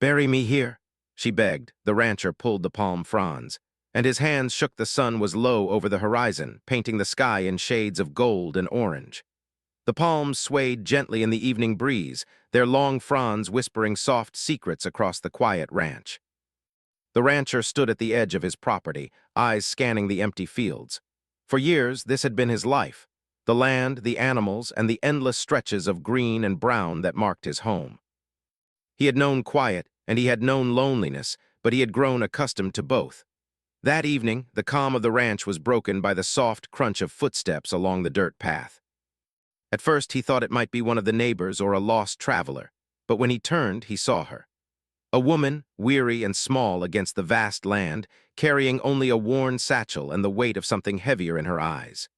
"Bury me here," she begged. The rancher pulled the palm fronds, and his hands shook. The sun was low over the horizon, painting the sky in shades of gold and orange. The palms swayed gently in the evening breeze, their long fronds whispering soft secrets across the quiet ranch. The rancher stood at the edge of his property, eyes scanning the empty fields. For years, this had been his life: the land, the animals, and the endless stretches of green and brown that marked his home. He had known quiet, and he had known loneliness, but he had grown accustomed to both. That evening, the calm of the ranch was broken by the soft crunch of footsteps along the dirt path. At first, he thought it might be one of the neighbors or a lost traveler, but when he turned, he saw her. A woman, weary and small against the vast land, carrying only a worn satchel and the weight of something heavier in her eyes.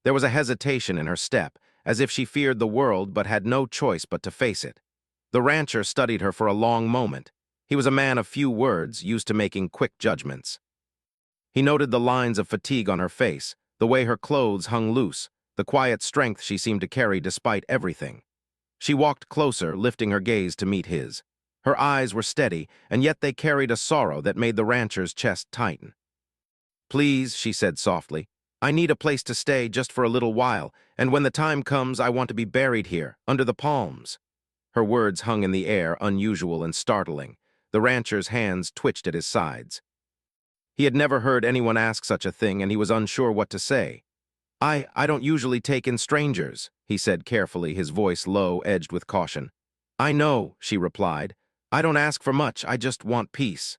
There was a hesitation in her step, as if she feared the world but had no choice but to face it. The rancher studied her for a long moment. He was a man of few words, used to making quick judgments. He noted the lines of fatigue on her face, the way her clothes hung loose, the quiet strength she seemed to carry despite everything. She walked closer, lifting her gaze to meet his. Her eyes were steady, and yet they carried a sorrow that made the rancher's chest tighten. "Please," she said softly, "I need a place to stay just for a little while, and when the time comes, I want to be buried here, under the palms." Her words hung in the air, unusual and startling. The rancher's hands twitched at his sides. He had never heard anyone ask such a thing, and he was unsure what to say. I don't usually take in strangers," he said carefully, his voice low, edged with caution. "I know," she replied. "I don't ask for much, I just want peace.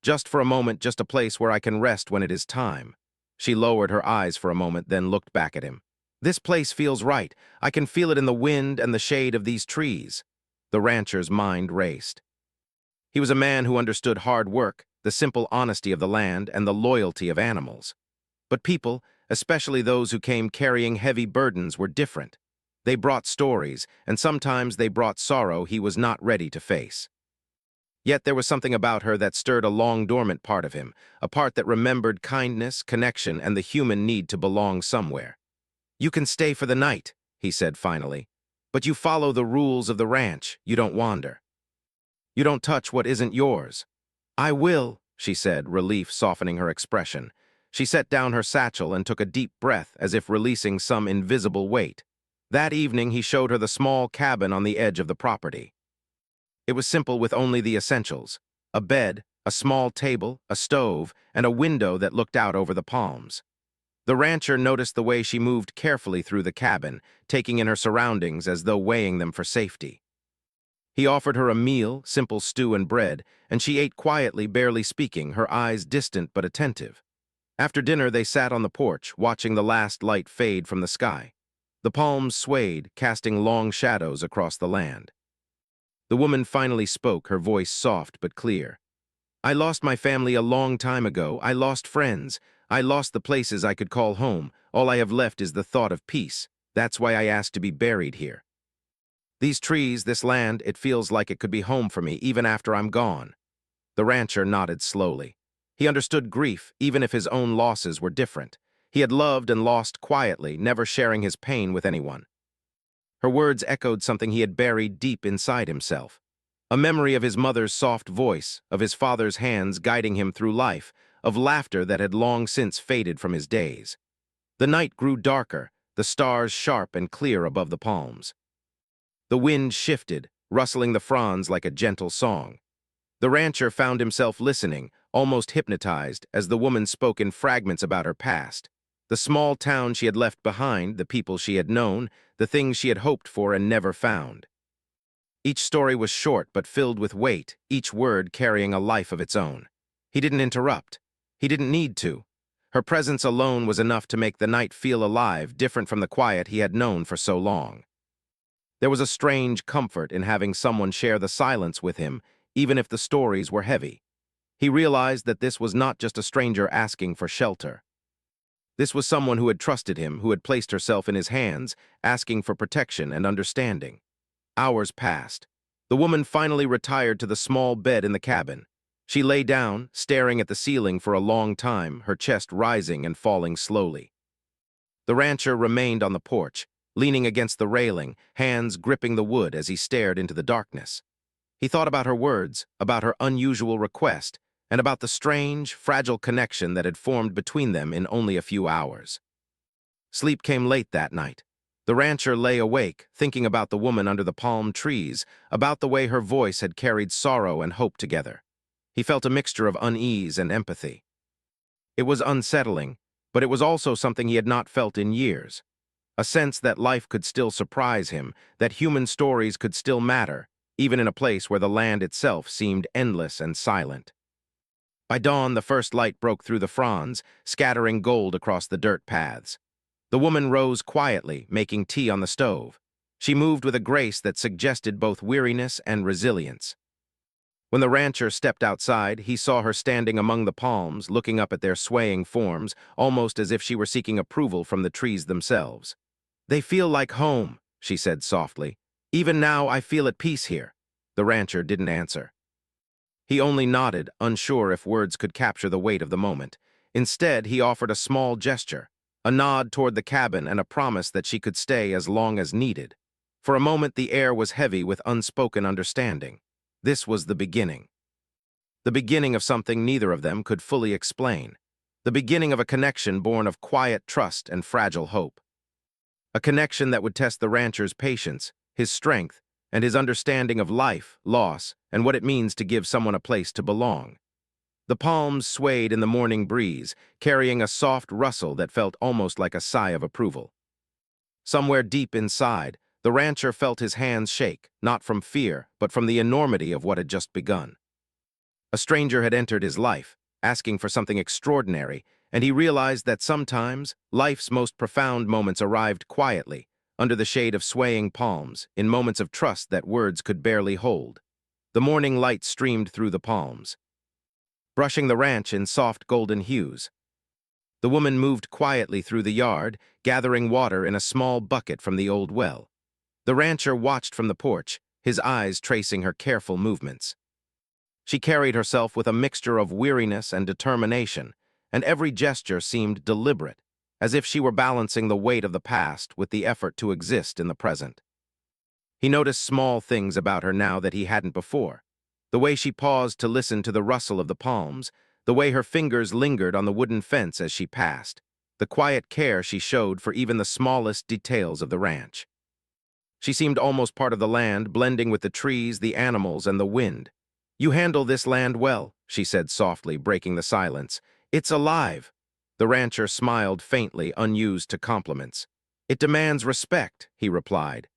Just for a moment, just a place where I can rest when it is time." She lowered her eyes for a moment, then looked back at him. "This place feels right. I can feel it in the wind and the shade of these trees." The rancher's mind raced. He was a man who understood hard work, the simple honesty of the land, and the loyalty of animals. But people, especially those who came carrying heavy burdens, were different. They brought stories, and sometimes they brought sorrow he was not ready to face. Yet there was something about her that stirred a long-dormant part of him, a part that remembered kindness, connection, and the human need to belong somewhere. "You can stay for the night," he said finally, "but you follow the rules of the ranch. You don't wander. You don't touch what isn't yours." "I will," she said, relief softening her expression. She set down her satchel and took a deep breath, as if releasing some invisible weight. That evening, he showed her the small cabin on the edge of the property. It was simple, with only the essentials: a bed, a small table, a stove, and a window that looked out over the palms. The rancher noticed the way she moved carefully through the cabin, taking in her surroundings as though weighing them for safety. He offered her a meal, simple stew and bread, and she ate quietly, barely speaking, her eyes distant but attentive. After dinner, they sat on the porch, watching the last light fade from the sky. The palms swayed, casting long shadows across the land. The woman finally spoke, her voice soft but clear. "I lost my family a long time ago. I lost friends. I lost the places I could call home. All I have left is the thought of peace. That's why I asked to be buried here. These trees, this land, it feels like it could be home for me even after I'm gone." The rancher nodded slowly. He understood grief, even if his own losses were different. He had loved and lost quietly, never sharing his pain with anyone. Her words echoed something he had buried deep inside himself. A memory of his mother's soft voice, of his father's hands guiding him through life, of laughter that had long since faded from his days. The night grew darker, the stars sharp and clear above the palms. The wind shifted, rustling the fronds like a gentle song. The rancher found himself listening, almost hypnotized, as the woman spoke in fragments about her past. The small town she had left behind, the people she had known, the things she had hoped for and never found. Each story was short but filled with weight, each word carrying a life of its own. He didn't interrupt. He didn't need to. Her presence alone was enough to make the night feel alive, different from the quiet he had known for so long. There was a strange comfort in having someone share the silence with him, even if the stories were heavy. He realized that this was not just a stranger asking for shelter. This was someone who had trusted him, who had placed herself in his hands, asking for protection and understanding. Hours passed. The woman finally retired to the small bed in the cabin. She lay down, staring at the ceiling for a long time, her chest rising and falling slowly. The rancher remained on the porch, leaning against the railing, hands gripping the wood as he stared into the darkness. He thought about her words, about her unusual request, and about the strange, fragile connection that had formed between them in only a few hours. Sleep came late that night. The rancher lay awake, thinking about the woman under the palm trees, about the way her voice had carried sorrow and hope together. He felt a mixture of unease and empathy. It was unsettling, but it was also something he had not felt in years. A sense that life could still surprise him, that human stories could still matter, even in a place where the land itself seemed endless and silent. By dawn, the first light broke through the fronds, scattering gold across the dirt paths. The woman rose quietly, making tea on the stove. She moved with a grace that suggested both weariness and resilience. When the rancher stepped outside, he saw her standing among the palms, looking up at their swaying forms, almost as if she were seeking approval from the trees themselves. "They feel like home," she said softly. "Even now I feel at peace here." The rancher didn't answer. He only nodded, unsure if words could capture the weight of the moment. Instead, he offered a small gesture, a nod toward the cabin and a promise that she could stay as long as needed. For a moment, the air was heavy with unspoken understanding. This was the beginning. The beginning of something neither of them could fully explain. The beginning of a connection born of quiet trust and fragile hope. A connection that would test the rancher's patience, his strength, and his understanding of life, loss, and what it means to give someone a place to belong. The palms swayed in the morning breeze, carrying a soft rustle that felt almost like a sigh of approval. Somewhere deep inside, the rancher felt his hands shake, not from fear, but from the enormity of what had just begun. A stranger had entered his life, asking for something extraordinary, and he realized that sometimes life's most profound moments arrived quietly, under the shade of swaying palms, in moments of trust that words could barely hold. The morning light streamed through the palms, brushing the ranch in soft golden hues. The woman moved quietly through the yard, gathering water in a small bucket from the old well. The rancher watched from the porch, his eyes tracing her careful movements. She carried herself with a mixture of weariness and determination, and every gesture seemed deliberate, as if she were balancing the weight of the past with the effort to exist in the present. He noticed small things about her now that he hadn't before. The way she paused to listen to the rustle of the palms, the way her fingers lingered on the wooden fence as she passed, the quiet care she showed for even the smallest details of the ranch. She seemed almost part of the land, blending with the trees, the animals, and the wind. "You handle this land well," she said softly, breaking the silence. "It's alive." The rancher smiled faintly, unused to compliments. "It demands respect," he replied.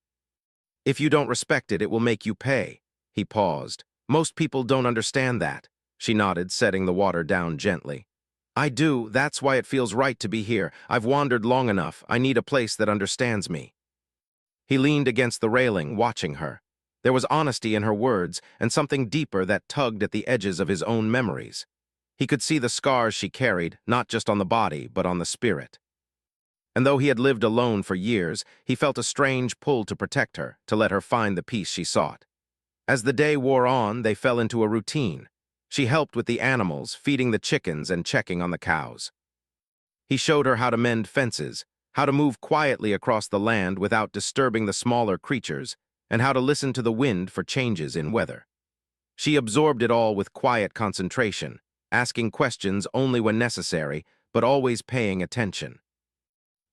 "If you don't respect it, it will make you pay." He paused. "Most people don't understand that." She nodded, setting the water down gently. "I do. That's why it feels right to be here. I've wandered long enough. I need a place that understands me." He leaned against the railing, watching her. There was honesty in her words, and something deeper that tugged at the edges of his own memories. He could see the scars she carried, not just on the body, but on the spirit. And though he had lived alone for years, he felt a strange pull to protect her, to let her find the peace she sought. As the day wore on, they fell into a routine. She helped with the animals, feeding the chickens and checking on the cows. He showed her how to mend fences, how to move quietly across the land without disturbing the smaller creatures, and how to listen to the wind for changes in weather. She absorbed it all with quiet concentration, asking questions only when necessary, but always paying attention.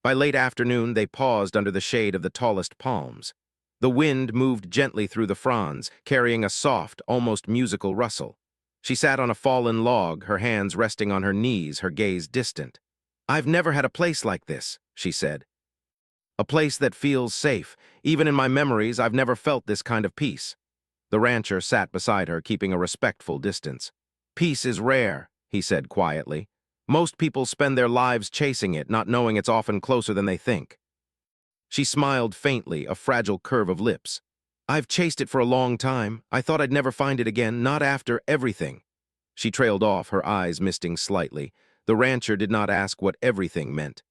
By late afternoon, they paused under the shade of the tallest palms. The wind moved gently through the fronds, carrying a soft, almost musical rustle. She sat on a fallen log, her hands resting on her knees, her gaze distant. "I've never had a place like this," she said. "A place that feels safe. Even in my memories, I've never felt this kind of peace." The rancher sat beside her, keeping a respectful distance. "Peace is rare," he said quietly. "Most people spend their lives chasing it, not knowing it's often closer than they think." She smiled faintly, a fragile curve of lips. "I've chased it for a long time. I thought I'd never find it again, not after everything." She trailed off, her eyes misting slightly. The rancher did not ask what everything meant.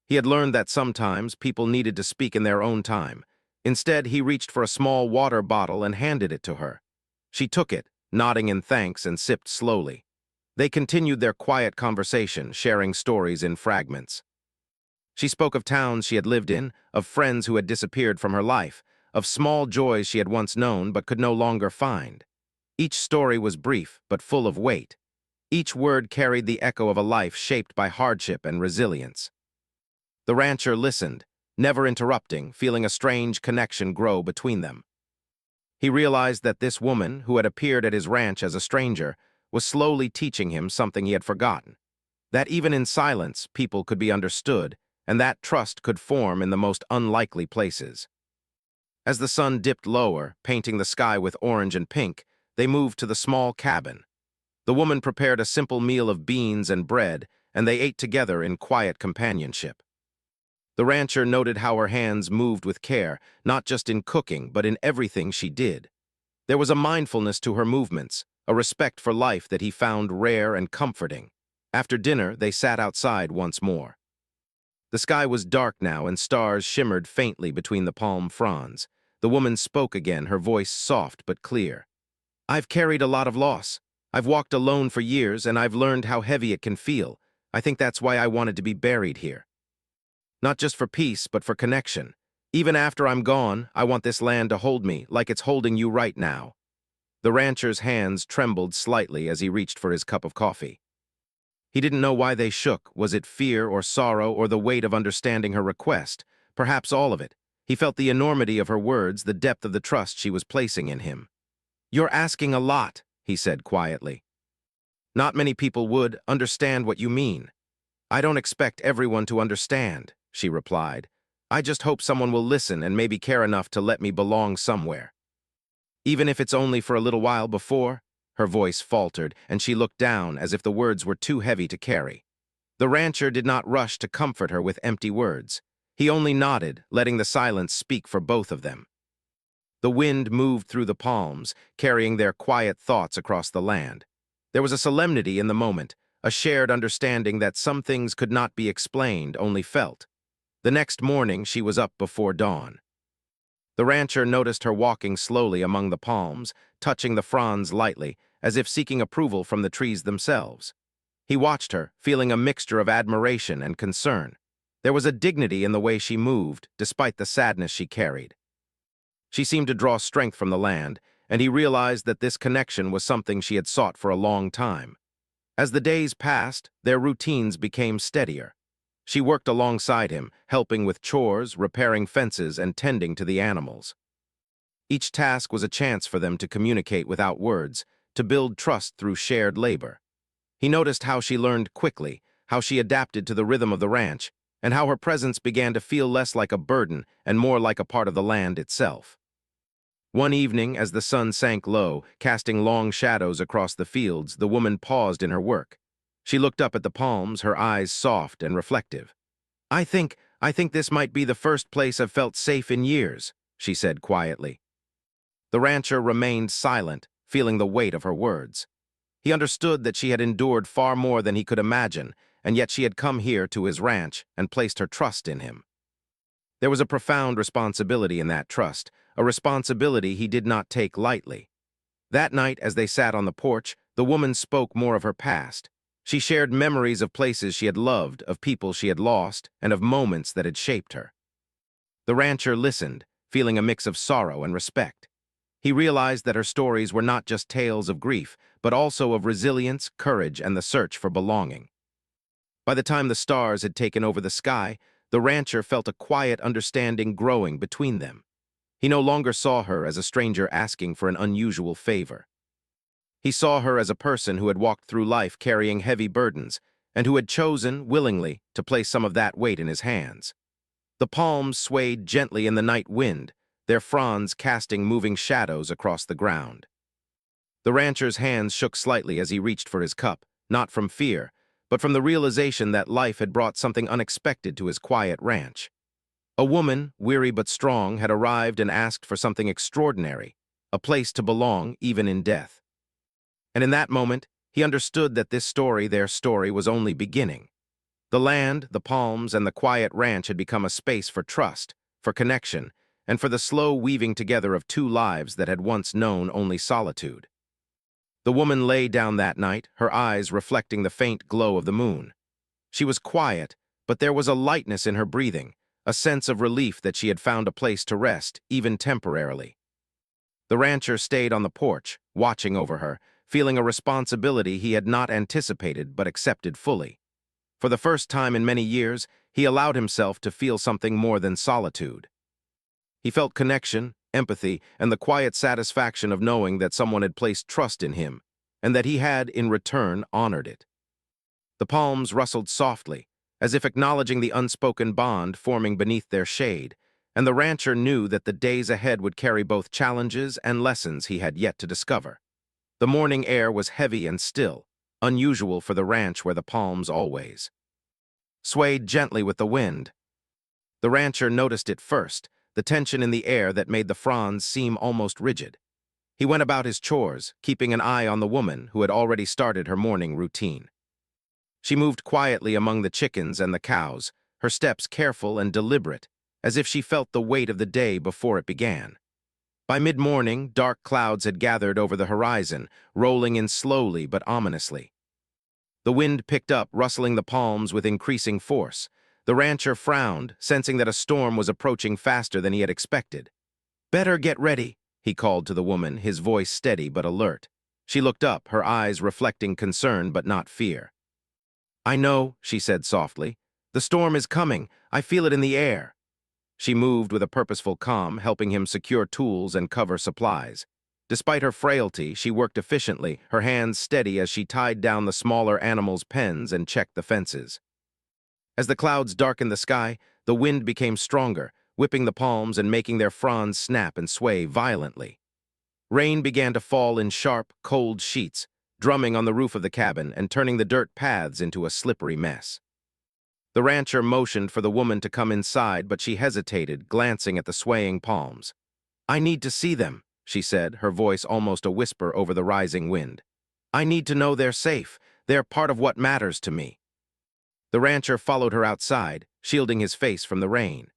He had learned that sometimes people needed to speak in their own time. Instead, he reached for a small water bottle and handed it to her. She took it, nodding in thanks, and sipped slowly. They continued their quiet conversation, sharing stories in fragments. She spoke of towns she had lived in, of friends who had disappeared from her life, of small joys she had once known but could no longer find. Each story was brief but full of weight. Each word carried the echo of a life shaped by hardship and resilience. The rancher listened, never interrupting, feeling a strange connection grow between them. He realized that this woman, who had appeared at his ranch as a stranger, was slowly teaching him something he had forgotten. That even in silence, people could be understood, and that trust could form in the most unlikely places. As the sun dipped lower, painting the sky with orange and pink, they moved to the small cabin. The woman prepared a simple meal of beans and bread, and they ate together in quiet companionship. The rancher noted how her hands moved with care, not just in cooking, but in everything she did. There was a mindfulness to her movements, a respect for life that he found rare and comforting. After dinner, they sat outside once more. The sky was dark now, and stars shimmered faintly between the palm fronds. The woman spoke again, her voice soft but clear. "I've carried a lot of loss. I've walked alone for years, and I've learned how heavy it can feel. I think that's why I wanted to be buried here. Not just for peace, but for connection. Even after I'm gone, I want this land to hold me, like it's holding you right now." The rancher's hands trembled slightly as he reached for his cup of coffee. He didn't know why they shook. Was it fear or sorrow or the weight of understanding her request? Perhaps all of it. He felt the enormity of her words, the depth of the trust she was placing in him. "You're asking a lot," he said quietly. "Not many people would understand what you mean." "I don't expect everyone to understand," she replied. "I just hope someone will listen and maybe care enough to let me belong somewhere. Even if it's only for a little while before." Her voice faltered, and she looked down as if the words were too heavy to carry. The rancher did not rush to comfort her with empty words. He only nodded, letting the silence speak for both of them. The wind moved through the palms, carrying their quiet thoughts across the land. There was a solemnity in the moment, a shared understanding that some things could not be explained, only felt. The next morning, she was up before dawn. The rancher noticed her walking slowly among the palms, touching the fronds lightly, as if seeking approval from the trees themselves. He watched her, feeling a mixture of admiration and concern. There was a dignity in the way she moved, despite the sadness she carried. She seemed to draw strength from the land, and he realized that this connection was something she had sought for a long time. As the days passed, their routines became steadier. She worked alongside him, helping with chores, repairing fences, and tending to the animals. Each task was a chance for them to communicate without words, to build trust through shared labor. He noticed how she learned quickly, how she adapted to the rhythm of the ranch, and how her presence began to feel less like a burden and more like a part of the land itself. One evening, as the sun sank low, casting long shadows across the fields, the woman paused in her work. She looked up at the palms, her eyes soft and reflective. I think this might be the first place I've felt safe in years," she said quietly. The rancher remained silent, feeling the weight of her words. He understood that she had endured far more than he could imagine, and yet she had come here to his ranch and placed her trust in him. There was a profound responsibility in that trust, a responsibility he did not take lightly. That night, as they sat on the porch, the woman spoke more of her past. She shared memories of places she had loved, of people she had lost, and of moments that had shaped her. The rancher listened, feeling a mix of sorrow and respect. He realized that her stories were not just tales of grief, but also of resilience, courage, and the search for belonging. By the time the stars had taken over the sky, the rancher felt a quiet understanding growing between them. He no longer saw her as a stranger asking for an unusual favor. He saw her as a person who had walked through life carrying heavy burdens, and who had chosen, willingly, to place some of that weight in his hands. The palms swayed gently in the night wind, their fronds casting moving shadows across the ground. The rancher's hands shook slightly as he reached for his cup, not from fear, but from the realization that life had brought something unexpected to his quiet ranch. A woman, weary but strong, had arrived and asked for something extraordinary, a place to belong even in death. And in that moment, he understood that this story, their story, was only beginning. The land, the palms, and the quiet ranch had become a space for trust, for connection, and for the slow weaving together of two lives that had once known only solitude. The woman lay down that night, her eyes reflecting the faint glow of the moon. She was quiet, but there was a lightness in her breathing, a sense of relief that she had found a place to rest, even temporarily. The rancher stayed on the porch, watching over her, feeling a responsibility he had not anticipated but accepted fully. For the first time in many years, he allowed himself to feel something more than solitude. He felt connection, empathy, and the quiet satisfaction of knowing that someone had placed trust in him, and that he had, in return, honored it. The palms rustled softly, as if acknowledging the unspoken bond forming beneath their shade, and the rancher knew that the days ahead would carry both challenges and lessons he had yet to discover. The morning air was heavy and still, unusual for the ranch where the palms always swayed gently with the wind. The rancher noticed it first, the tension in the air that made the fronds seem almost rigid. He went about his chores, keeping an eye on the woman who had already started her morning routine. She moved quietly among the chickens and the cows, her steps careful and deliberate, as if she felt the weight of the day before it began. By mid-morning, dark clouds had gathered over the horizon, rolling in slowly but ominously. The wind picked up, rustling the palms with increasing force. The rancher frowned, sensing that a storm was approaching faster than he had expected. "Better get ready," he called to the woman, his voice steady but alert. She looked up, her eyes reflecting concern but not fear. "I know," she said softly. "The storm is coming. I feel it in the air." She moved with a purposeful calm, helping him secure tools and cover supplies. Despite her frailty, she worked efficiently, her hands steady as she tied down the smaller animals' pens and checked the fences. As the clouds darkened the sky, the wind became stronger, whipping the palms and making their fronds snap and sway violently. Rain began to fall in sharp, cold sheets, drumming on the roof of the cabin and turning the dirt paths into a slippery mess. The rancher motioned for the woman to come inside, but she hesitated, glancing at the swaying palms. "I need to see them," she said, her voice almost a whisper over the rising wind. "I need to know they're safe. They're part of what matters to me." The rancher followed her outside, shielding his face from the rain.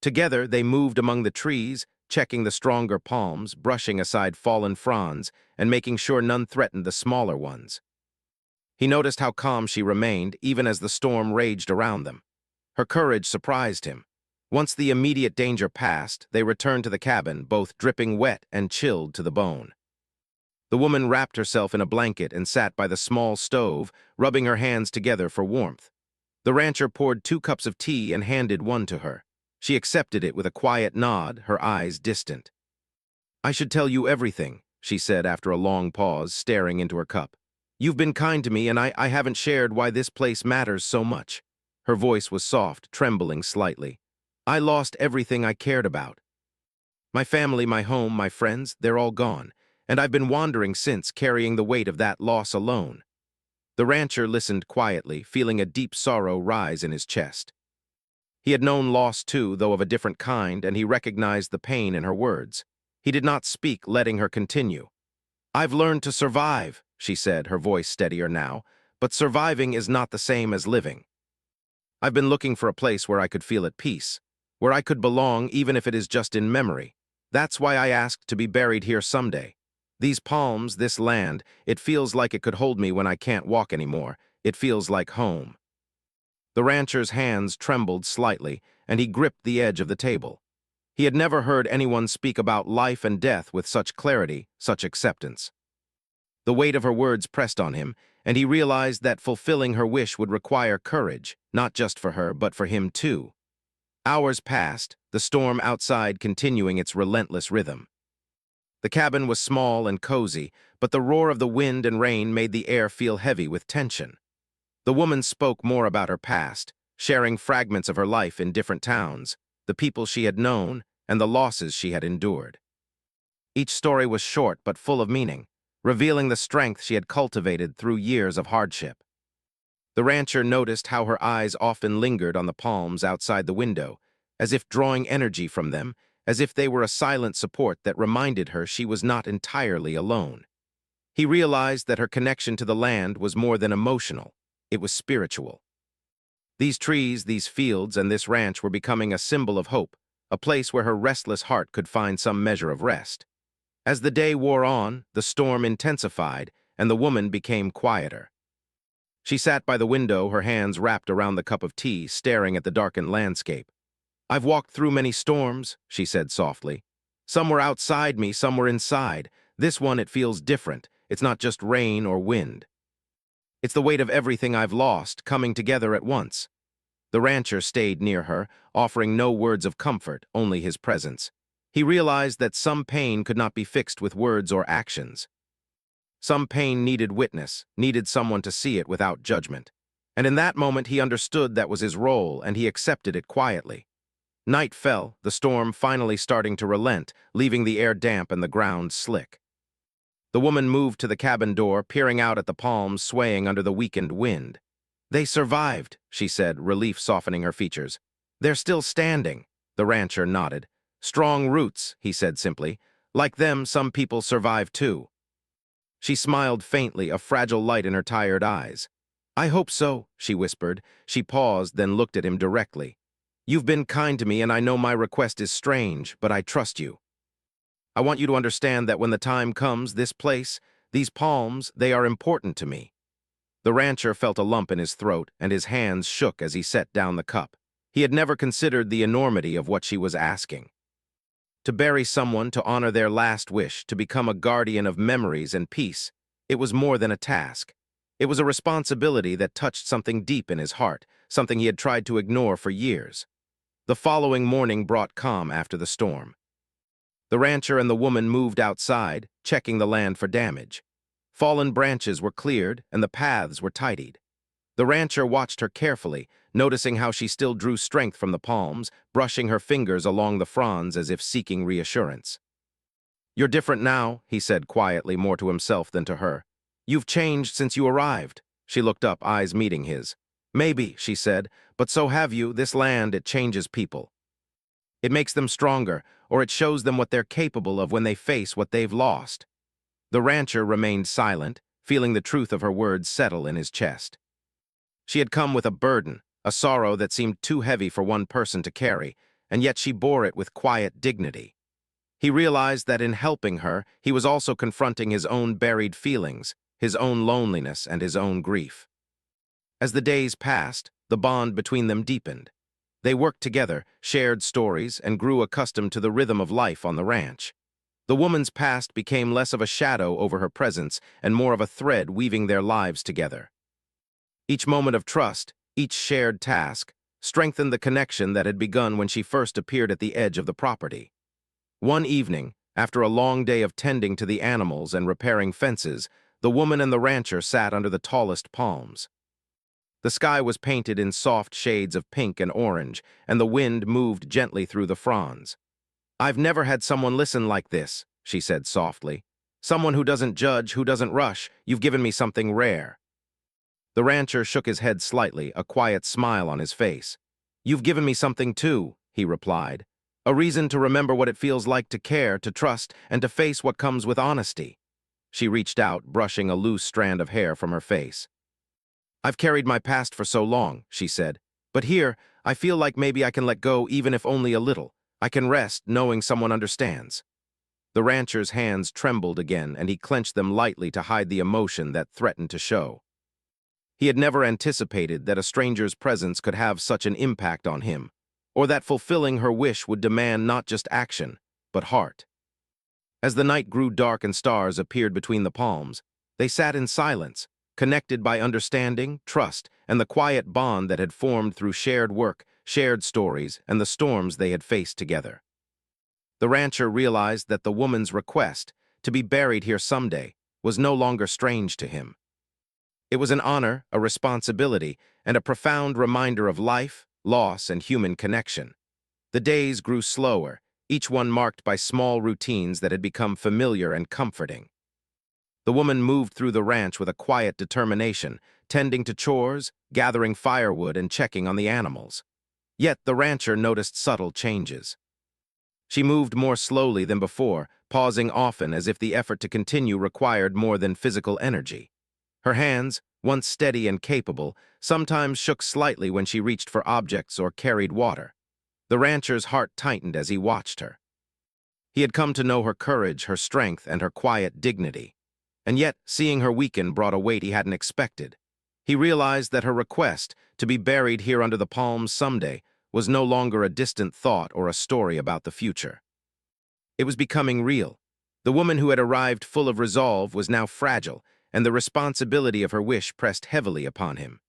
Together, they moved among the trees, checking the stronger palms, brushing aside fallen fronds, and making sure none threatened the smaller ones. He noticed how calm she remained, even as the storm raged around them. Her courage surprised him. Once the immediate danger passed, they returned to the cabin, both dripping wet and chilled to the bone. The woman wrapped herself in a blanket and sat by the small stove, rubbing her hands together for warmth. The rancher poured 2 cups of tea and handed one to her. She accepted it with a quiet nod, her eyes distant. "I should tell you everything," she said after a long pause, staring into her cup. "You've been kind to me, and I haven't shared why this place matters so much." Her voice was soft, trembling slightly. "I lost everything I cared about. My family, my home, my friends, they're all gone, and I've been wandering since, carrying the weight of that loss alone." The rancher listened quietly, feeling a deep sorrow rise in his chest. He had known loss too, though of a different kind, and he recognized the pain in her words. He did not speak, letting her continue. "I've learned to survive," she said, her voice steadier now, "but surviving is not the same as living. I've been looking for a place where I could feel at peace, where I could belong even if it is just in memory. That's why I asked to be buried here someday. These palms, this land, it feels like it could hold me when I can't walk anymore. It feels like home." The rancher's hands trembled slightly, and he gripped the edge of the table. He had never heard anyone speak about life and death with such clarity, such acceptance. The weight of her words pressed on him, and he realized that fulfilling her wish would require courage, not just for her, but for him too. Hours passed, the storm outside continuing its relentless rhythm. The cabin was small and cozy, but the roar of the wind and rain made the air feel heavy with tension. The woman spoke more about her past, sharing fragments of her life in different towns, the people she had known, and the losses she had endured. Each story was short but full of meaning, revealing the strength she had cultivated through years of hardship. The rancher noticed how her eyes often lingered on the palms outside the window, as if drawing energy from them, as if they were a silent support that reminded her she was not entirely alone. He realized that her connection to the land was more than emotional, it was spiritual. These trees, these fields, and this ranch were becoming a symbol of hope, a place where her restless heart could find some measure of rest. As the day wore on, the storm intensified, and the woman became quieter. She sat by the window, her hands wrapped around the cup of tea, staring at the darkened landscape. "I've walked through many storms," she said softly. "Some were outside me, some were inside. This one, it feels different. It's not just rain or wind. It's the weight of everything I've lost, coming together at once." The rancher stayed near her, offering no words of comfort, only his presence. He realized that some pain could not be fixed with words or actions. Some pain needed witness, needed someone to see it without judgment. And in that moment he understood that was his role, and he accepted it quietly. Night fell, the storm finally starting to relent, leaving the air damp and the ground slick. The woman moved to the cabin door, peering out at the palms swaying under the weakened wind. "They survived," she said, relief softening her features. "They're still standing." The rancher nodded. "Strong roots," he said simply. "Like them, some people survive too." She smiled faintly, a fragile light in her tired eyes. "I hope so," she whispered. She paused, then looked at him directly. "You've been kind to me, and I know my request is strange, but I trust you. I want you to understand that when the time comes, this place, these palms, they are important to me." The rancher felt a lump in his throat, and his hands shook as he set down the cup. He had never considered the enormity of what she was asking. To bury someone, to honor their last wish, to become a guardian of memories and peace, it was more than a task. It was a responsibility that touched something deep in his heart, something he had tried to ignore for years. The following morning brought calm after the storm. The rancher and the woman moved outside, checking the land for damage. Fallen branches were cleared, and the paths were tidied. The rancher watched her carefully, noticing how she still drew strength from the palms, brushing her fingers along the fronds as if seeking reassurance. "You're different now," he said quietly, more to himself than to her. "You've changed since you arrived." She looked up, eyes meeting his. "Maybe," she said, "but so have you. This land, it changes people. It makes them stronger, or it shows them what they're capable of when they face what they've lost." The rancher remained silent, feeling the truth of her words settle in his chest. She had come with a burden, a sorrow that seemed too heavy for one person to carry, and yet she bore it with quiet dignity. He realized that in helping her, he was also confronting his own buried feelings, his own loneliness and his own grief. As the days passed, the bond between them deepened. They worked together, shared stories, and grew accustomed to the rhythm of life on the ranch. The woman's past became less of a shadow over her presence and more of a thread weaving their lives together. Each moment of trust, each shared task, strengthened the connection that had begun when she first appeared at the edge of the property. One evening, after a long day of tending to the animals and repairing fences, the woman and the rancher sat under the tallest palms. The sky was painted in soft shades of pink and orange, and the wind moved gently through the fronds. "I've never had someone listen like this," she said softly. "Someone who doesn't judge, who doesn't rush. You've given me something rare." The rancher shook his head slightly, a quiet smile on his face. "You've given me something too," he replied. "A reason to remember what it feels like to care, to trust, and to face what comes with honesty." She reached out, brushing a loose strand of hair from her face. "I've carried my past for so long," she said. "But here, I feel like maybe I can let go even if only a little. I can rest knowing someone understands." The rancher's hands trembled again, and he clenched them lightly to hide the emotion that threatened to show. He had never anticipated that a stranger's presence could have such an impact on him, or that fulfilling her wish would demand not just action, but heart. As the night grew dark and stars appeared between the palms, they sat in silence, connected by understanding, trust, and the quiet bond that had formed through shared work, shared stories, and the storms they had faced together. The rancher realized that the woman's request, to be buried here someday, was no longer strange to him. It was an honor, a responsibility, and a profound reminder of life, loss, and human connection. The days grew slower, each one marked by small routines that had become familiar and comforting. The woman moved through the ranch with a quiet determination, tending to chores, gathering firewood, and checking on the animals. Yet the rancher noticed subtle changes. She moved more slowly than before, pausing often as if the effort to continue required more than physical energy. Her hands, once steady and capable, sometimes shook slightly when she reached for objects or carried water. The rancher's heart tightened as he watched her. He had come to know her courage, her strength, and her quiet dignity. And yet, seeing her weaken brought a weight he hadn't expected. He realized that her request, to be buried here under the palms someday, was no longer a distant thought or a story about the future. It was becoming real. The woman who had arrived full of resolve was now fragile, and the responsibility of her wish pressed heavily upon him.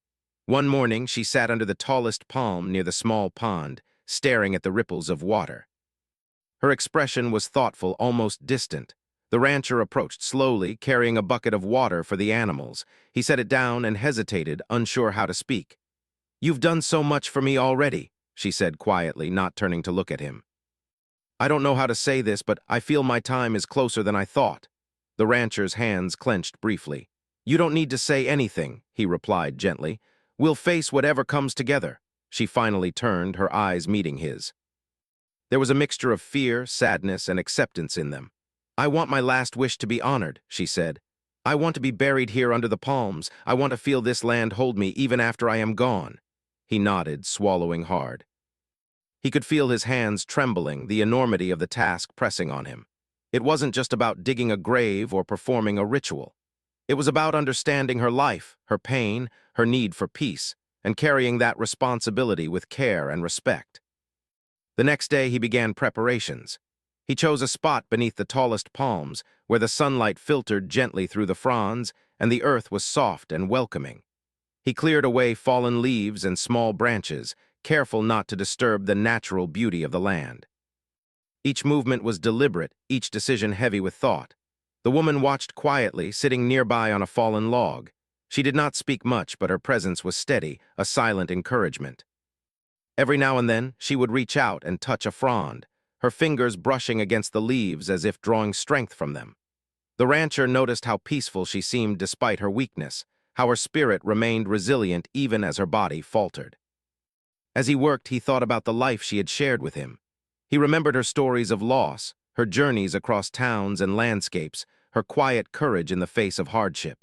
One morning, she sat under the tallest palm near the small pond, staring at the ripples of water. Her expression was thoughtful, almost distant. The rancher approached slowly, carrying a bucket of water for the animals. He set it down and hesitated, unsure how to speak. "You've done so much for me already," she said quietly, not turning to look at him. "I don't know how to say this, but I feel my time is closer than I thought." The rancher's hands clenched briefly. "You don't need to say anything," he replied gently. "We'll face whatever comes together." She finally turned, her eyes meeting his. There was a mixture of fear, sadness, and acceptance in them. "I want my last wish to be honored," she said. "I want to be buried here under the palms. I want to feel this land hold me even after I am gone." He nodded, swallowing hard. He could feel his hands trembling, the enormity of the task pressing on him. It wasn't just about digging a grave or performing a ritual. It was about understanding her life, her pain, her need for peace, and carrying that responsibility with care and respect. The next day he began preparations. He chose a spot beneath the tallest palms, where the sunlight filtered gently through the fronds and the earth was soft and welcoming. He cleared away fallen leaves and small branches, careful not to disturb the natural beauty of the land. Each movement was deliberate, each decision heavy with thought. The woman watched quietly, sitting nearby on a fallen log. She did not speak much, but her presence was steady, a silent encouragement. Every now and then, she would reach out and touch a frond, her fingers brushing against the leaves as if drawing strength from them. The rancher noticed how peaceful she seemed despite her weakness, how her spirit remained resilient even as her body faltered. As he worked, he thought about the life she had shared with him. He remembered her stories of loss, her journeys across towns and landscapes, her quiet courage in the face of hardship.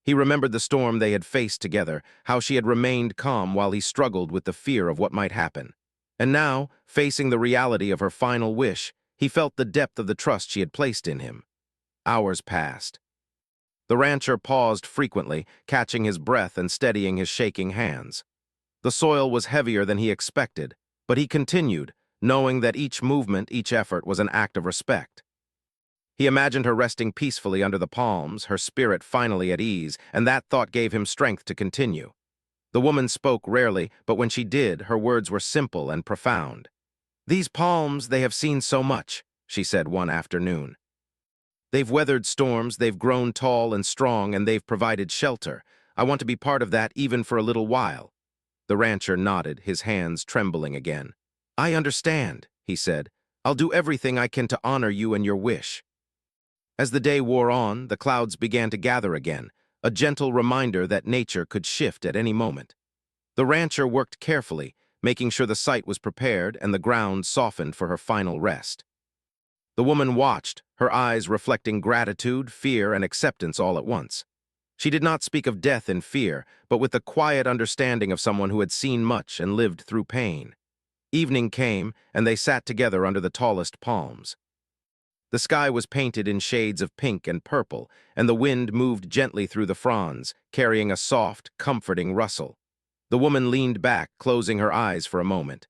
He remembered the storm they had faced together, how she had remained calm while he struggled with the fear of what might happen. And now, facing the reality of her final wish, he felt the depth of the trust she had placed in him. Hours passed. The rancher paused frequently, catching his breath and steadying his shaking hands. The soil was heavier than he expected, but he continued, knowing that each movement, each effort was an act of respect. He imagined her resting peacefully under the palms, her spirit finally at ease, and that thought gave him strength to continue. The woman spoke rarely, but when she did, her words were simple and profound. "These palms, they have seen so much," she said one afternoon. "They've weathered storms, they've grown tall and strong, and they've provided shelter. I want to be part of that even for a little while." The rancher nodded, his hands trembling again. "I understand," he said. "I'll do everything I can to honor you and your wish." As the day wore on, the clouds began to gather again, a gentle reminder that nature could shift at any moment. The rancher worked carefully, making sure the site was prepared and the ground softened for her final rest. The woman watched, her eyes reflecting gratitude, fear, and acceptance all at once. She did not speak of death in fear, but with the quiet understanding of someone who had seen much and lived through pain. Evening came, and they sat together under the tallest palms. The sky was painted in shades of pink and purple, and the wind moved gently through the fronds, carrying a soft, comforting rustle. The woman leaned back, closing her eyes for a moment.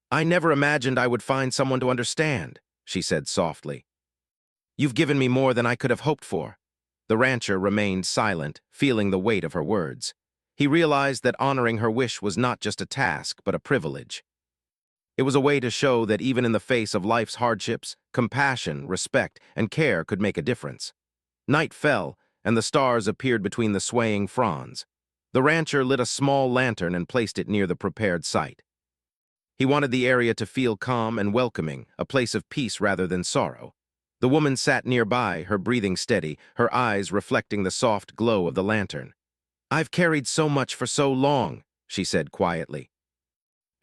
"I never imagined I would find someone to understand," she said softly. "You've given me more than I could have hoped for." The rancher remained silent, feeling the weight of her words. He realized that honoring her wish was not just a task, but a privilege. It was a way to show that even in the face of life's hardships, compassion, respect, and care could make a difference. Night fell, and the stars appeared between the swaying fronds. The rancher lit a small lantern and placed it near the prepared site. He wanted the area to feel calm and welcoming, a place of peace rather than sorrow. The woman sat nearby, her breathing steady, her eyes reflecting the soft glow of the lantern. "I've carried so much for so long," she said quietly.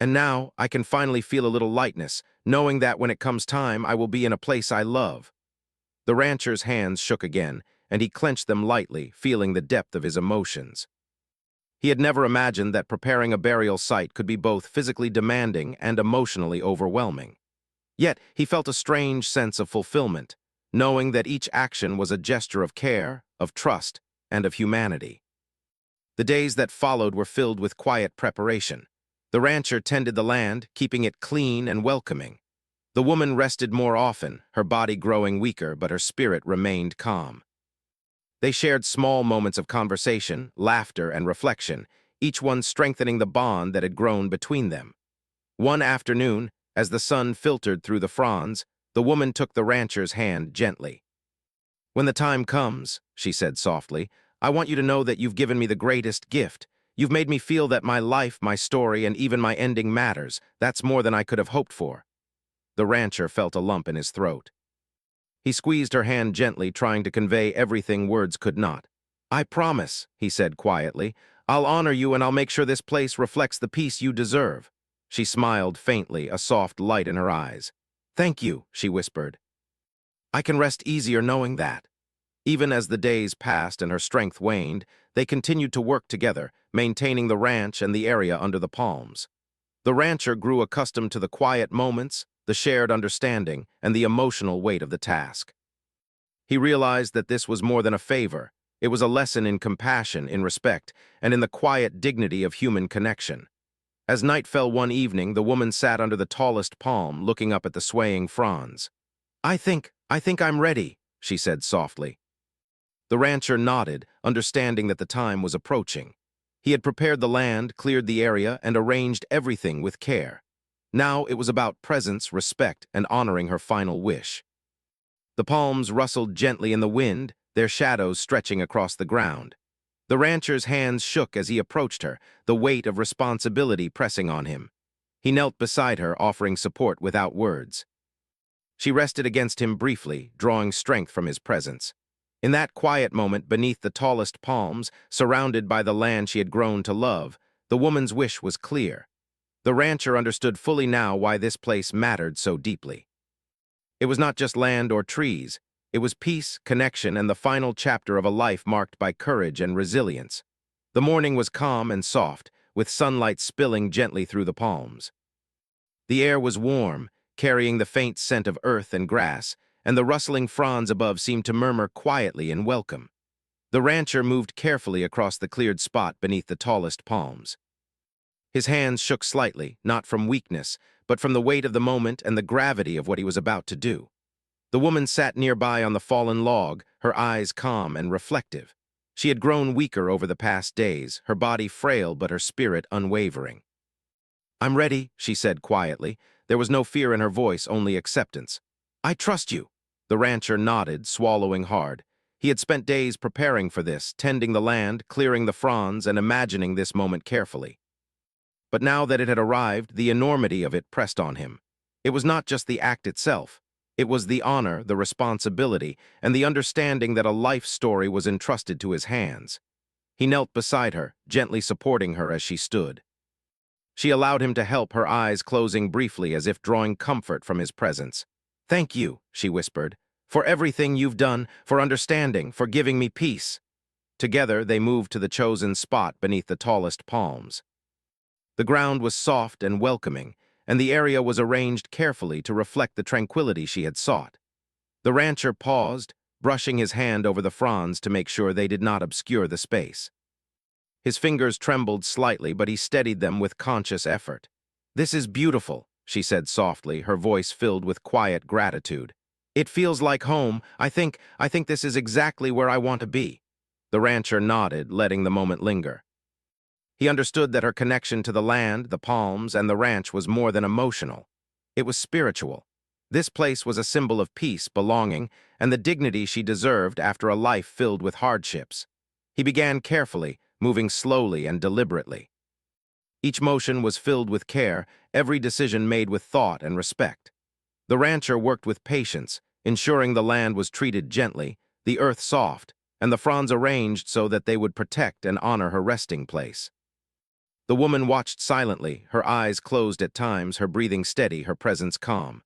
"And now I can finally feel a little lightness, knowing that when it comes time, I will be in a place I love." The rancher's hands shook again, and he clenched them lightly, feeling the depth of his emotions. He had never imagined that preparing a burial site could be both physically demanding and emotionally overwhelming. Yet he felt a strange sense of fulfillment, knowing that each action was a gesture of care, of trust, and of humanity. The days that followed were filled with quiet preparation. The rancher tended the land, keeping it clean and welcoming. The woman rested more often, her body growing weaker, but her spirit remained calm. They shared small moments of conversation, laughter, and reflection, each one strengthening the bond that had grown between them. One afternoon, as the sun filtered through the fronds, the woman took the rancher's hand gently. "When the time comes," she said softly, "I want you to know that you've given me the greatest gift. You've made me feel that my life, my story, and even my ending matters. That's more than I could have hoped for." The rancher felt a lump in his throat. He squeezed her hand gently, trying to convey everything words could not. "I promise," he said quietly, "I'll honor you and I'll make sure this place reflects the peace you deserve." She smiled faintly, a soft light in her eyes. "Thank you," she whispered. "I can rest easier knowing that." Even as the days passed and her strength waned, they continued to work together, maintaining the ranch and the area under the palms. The rancher grew accustomed to the quiet moments, the shared understanding, and the emotional weight of the task. He realized that this was more than a favor. It was a lesson in compassion, in respect, and in the quiet dignity of human connection. As night fell one evening, the woman sat under the tallest palm, looking up at the swaying fronds. I think I'm ready," she said softly. The rancher nodded, understanding that the time was approaching. He had prepared the land, cleared the area, and arranged everything with care. Now it was about presence, respect, and honoring her final wish. The palms rustled gently in the wind, their shadows stretching across the ground. The rancher's hands shook as he approached her, the weight of responsibility pressing on him. He knelt beside her, offering support without words. She rested against him briefly, drawing strength from his presence. In that quiet moment beneath the tallest palms, surrounded by the land she had grown to love, the woman's wish was clear. The rancher understood fully now why this place mattered so deeply. It was not just land or trees. It was peace, connection, and the final chapter of a life marked by courage and resilience. The morning was calm and soft, with sunlight spilling gently through the palms. The air was warm, carrying the faint scent of earth and grass, and the rustling fronds above seemed to murmur quietly in welcome. The rancher moved carefully across the cleared spot beneath the tallest palms. His hands shook slightly, not from weakness, but from the weight of the moment and the gravity of what he was about to do. The woman sat nearby on the fallen log, her eyes calm and reflective. She had grown weaker over the past days, her body frail but her spirit unwavering. "I'm ready," she said quietly. There was no fear in her voice, only acceptance. "I trust you." The rancher nodded, swallowing hard. He had spent days preparing for this, tending the land, clearing the fronds, and imagining this moment carefully. But now that it had arrived, the enormity of it pressed on him. It was not just the act itself. It was the honor, the responsibility, and the understanding that a life story was entrusted to his hands. He knelt beside her, gently supporting her as she stood. She allowed him to help, her eyes closing briefly as if drawing comfort from his presence. "Thank you," she whispered, "for everything you've done, for understanding, for giving me peace." Together, they moved to the chosen spot beneath the tallest palms. The ground was soft and welcoming, and the area was arranged carefully to reflect the tranquility she had sought. The rancher paused, brushing his hand over the fronds to make sure they did not obscure the space. His fingers trembled slightly, but he steadied them with conscious effort. "This is beautiful," she said softly, her voice filled with quiet gratitude. "It feels like home. I think this is exactly where I want to be." The rancher nodded, letting the moment linger. He understood that her connection to the land, the palms, and the ranch was more than emotional. It was spiritual. This place was a symbol of peace, belonging, and the dignity she deserved after a life filled with hardships. He began carefully, moving slowly and deliberately. Each motion was filled with care, every decision made with thought and respect. The rancher worked with patience, ensuring the land was treated gently, the earth soft, and the fronds arranged so that they would protect and honor her resting place. The woman watched silently, her eyes closed at times, her breathing steady, her presence calm.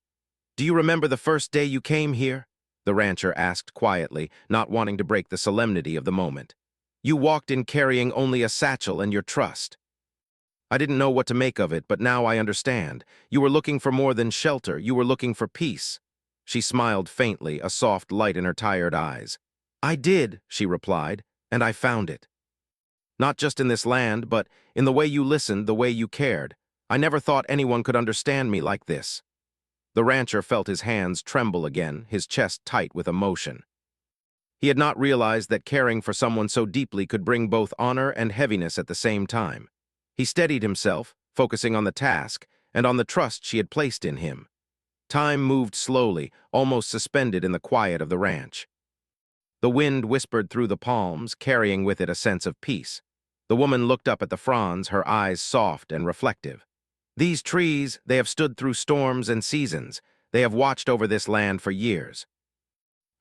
"Do you remember the first day you came here?" the rancher asked quietly, not wanting to break the solemnity of the moment. "You walked in carrying only a satchel and your trust. I didn't know what to make of it, but now I understand. You were looking for more than shelter, you were looking for peace." She smiled faintly, a soft light in her tired eyes. "I did," she replied, "and I found it. Not just in this land, but in the way you listened, the way you cared. I never thought anyone could understand me like this." The rancher felt his hands tremble again, his chest tight with emotion. He had not realized that caring for someone so deeply could bring both honor and heaviness at the same time. He steadied himself, focusing on the task and on the trust she had placed in him. Time moved slowly, almost suspended in the quiet of the ranch. The wind whispered through the palms, carrying with it a sense of peace. The woman looked up at the fronds, her eyes soft and reflective. "These trees, they have stood through storms and seasons. They have watched over this land for years.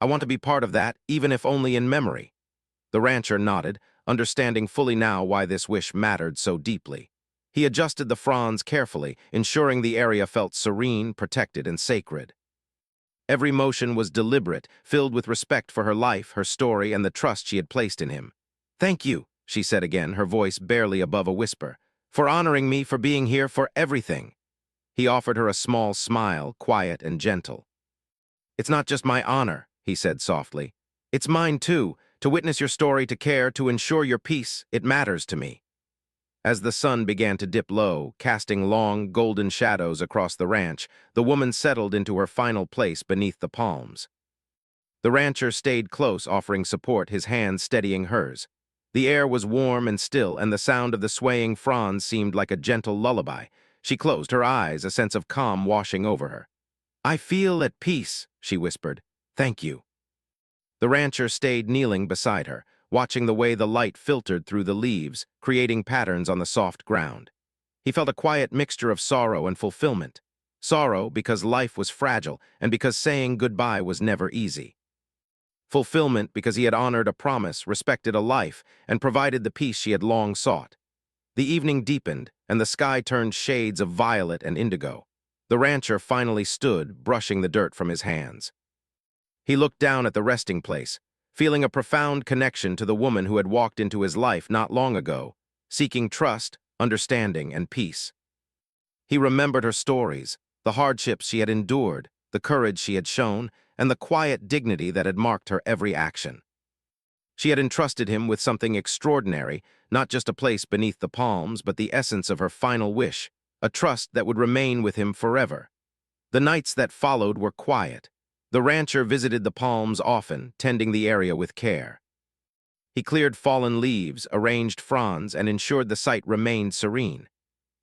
I want to be part of that, even if only in memory." The rancher nodded, understanding fully now why this wish mattered so deeply. He adjusted the fronds carefully, ensuring the area felt serene, protected, and sacred. Every motion was deliberate, filled with respect for her life, her story, and the trust she had placed in him. "Thank you," she said again, her voice barely above a whisper, "for honoring me, for being here, for everything." He offered her a small smile, quiet and gentle. "It's not just my honor," he said softly. "It's mine too, to witness your story, to care, to ensure your peace. It matters to me." As the sun began to dip low, casting long, golden shadows across the ranch, the woman settled into her final place beneath the palms. The rancher stayed close, offering support, his hand steadying hers. The air was warm and still, and the sound of the swaying fronds seemed like a gentle lullaby. She closed her eyes, a sense of calm washing over her. "I feel at peace," she whispered. "Thank you." The rancher stayed kneeling beside her, watching the way the light filtered through the leaves, creating patterns on the soft ground. He felt a quiet mixture of sorrow and fulfillment. Sorrow because life was fragile and because saying goodbye was never easy. Fulfillment because he had honored a promise, respected a life, and provided the peace she had long sought. The evening deepened, and the sky turned shades of violet and indigo. The rancher finally stood, brushing the dirt from his hands. He looked down at the resting place, feeling a profound connection to the woman who had walked into his life not long ago, seeking trust, understanding, and peace. He remembered her stories, the hardships she had endured, the courage she had shown, and the quiet dignity that had marked her every action. She had entrusted him with something extraordinary, not just a place beneath the palms, but the essence of her final wish, a trust that would remain with him forever. The nights that followed were quiet. The rancher visited the palms often, tending the area with care. He cleared fallen leaves, arranged fronds, and ensured the site remained serene.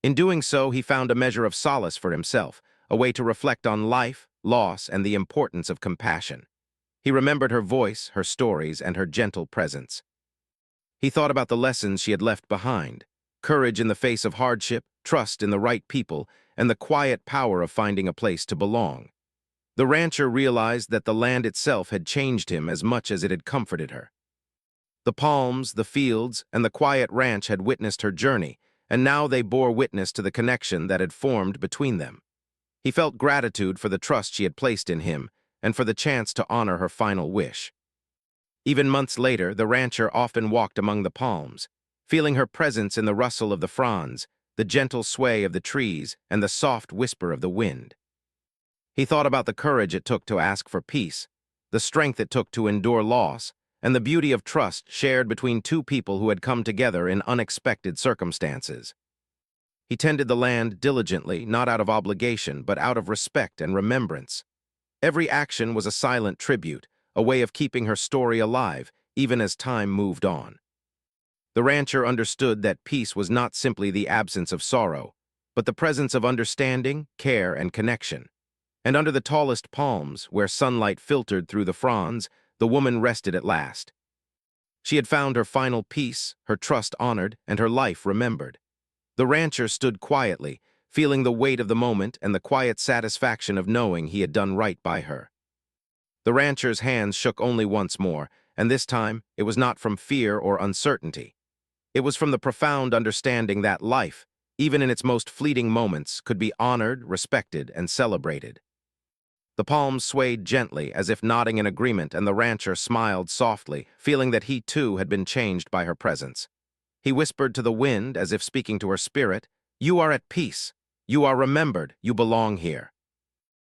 In doing so, he found a measure of solace for himself, a way to reflect on life, loss, and the importance of compassion. He remembered her voice, her stories, and her gentle presence. He thought about the lessons she had left behind: courage in the face of hardship, trust in the right people, and the quiet power of finding a place to belong. The rancher realized that the land itself had changed him as much as it had comforted her. The palms, the fields, and the quiet ranch had witnessed her journey, and now they bore witness to the connection that had formed between them. He felt gratitude for the trust she had placed in him, and for the chance to honor her final wish. Even months later, the rancher often walked among the palms, feeling her presence in the rustle of the fronds, the gentle sway of the trees, and the soft whisper of the wind. He thought about the courage it took to ask for peace, the strength it took to endure loss, and the beauty of trust shared between two people who had come together in unexpected circumstances. He tended the land diligently, not out of obligation, but out of respect and remembrance. Every action was a silent tribute, a way of keeping her story alive, even as time moved on. The rancher understood that peace was not simply the absence of sorrow, but the presence of understanding, care, and connection. And under the tallest palms, where sunlight filtered through the fronds, the woman rested at last. She had found her final peace, her trust honored, and her life remembered. The rancher stood quietly, feeling the weight of the moment and the quiet satisfaction of knowing he had done right by her. The rancher's hands shook only once more, and this time it was not from fear or uncertainty. It was from the profound understanding that life, even in its most fleeting moments, could be honored, respected, and celebrated. The palms swayed gently, as if nodding in agreement, and the rancher smiled softly, feeling that he too had been changed by her presence. He whispered to the wind, as if speaking to her spirit, "You are at peace. You are remembered. You belong here."